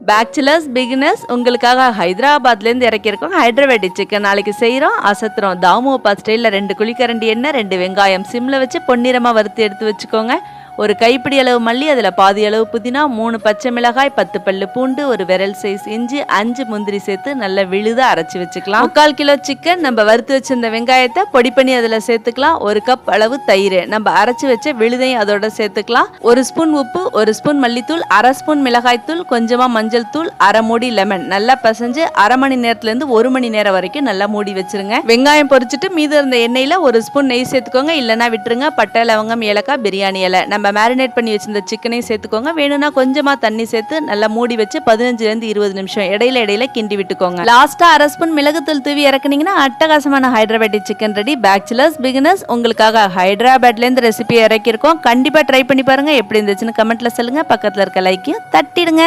Bachelors beginners உங்களுக்காக ஹைதராபாத்லேருந்து இறக்கியிருக்கோம் Hyderabadi chicken. நாளைக்கு செய்கிறோம், அசத்துறோம். தாமுப்பா ஸ்டைலில் 2 குழிக்கரண்டி எண்ணெய், 2 வெங்காயம் சிம்மில் வச்சு பொன்னிறமாக வறுத்து எடுத்து வச்சுக்கோங்க. ஒரு கைப்பிடி அளவு மல்லி, அதில் பாதி அளவு புதினா, 3 பச்சை மிளகாய், 10 பல்லு பூண்டு, ஒரு விரல் சைஸ் இஞ்சி, 5 முந்திரி சேர்த்து நல்லா விழுதாக அரைச்சி வச்சுக்கலாம். 3/4 கிலோ சிக்கன், நம்ம வறுத்து வச்சிருந்த வெங்காயத்தை பொடி பண்ணி அதில் சேர்த்துக்கலாம். 1 கப் அளவு தயிர், நம்ம அரைச்சி வச்ச விழுதையும் அதோட சேர்த்துக்கலாம். 1 ஸ்பூன் உப்பு, 1 ஸ்பூன் மல்லித்தூள், 1/2 ஸ்பூன் மிளகாய் தூள், கொஞ்சமாக மஞ்சள் தூள், 1/2 மூடி லெமன். நல்லா பசைஞ்சு 1/2 மணி நேரத்துலேருந்து 1 மணி நேரம் வரைக்கும் நல்லா மூடி வச்சிருங்க. வெங்காயம் பொரிச்சிட்டு மீதி இருந்த எண்ணெயில் 1 ஸ்பூன் நெய் சேர்த்துக்கோங்க, இல்லைன்னா விட்டுருங்க. பட்டை, லவங்கம், ஏலக்காய், பிரியாணி இலை. நம்ம மேரினேட் பண்ணி வச்சிருந்த சிக்கனையும் சேர்த்துக்கோங்க. வேணும்னா கொஞ்சமா தண்ணி சேர்த்து நல்லா மூடி வச்சு 15 to 20 நிமிஷம் இடையில கிண்டி விட்டுக்கோங்க. லாஸ்டா 1/2 ஸ்பூன் மிளகுத்தூள் தூவி இறக்குனீங்கன்னா அட்டகாசமான Hyderabadi chicken ready. Bachelors beginners உங்களுக்காக ஹைதராபாத்ல இருந்து ரெசிபி இறக்கியிருக்கோம். கண்டிப்பா ட்ரை பண்ணி பாருங்க. எப்படி இருந்துச்சுன்னு கமெண்ட்ல சொல்லுங்க. பக்கத்துல இருக்க லைக்கையும் தட்டிடுங்க.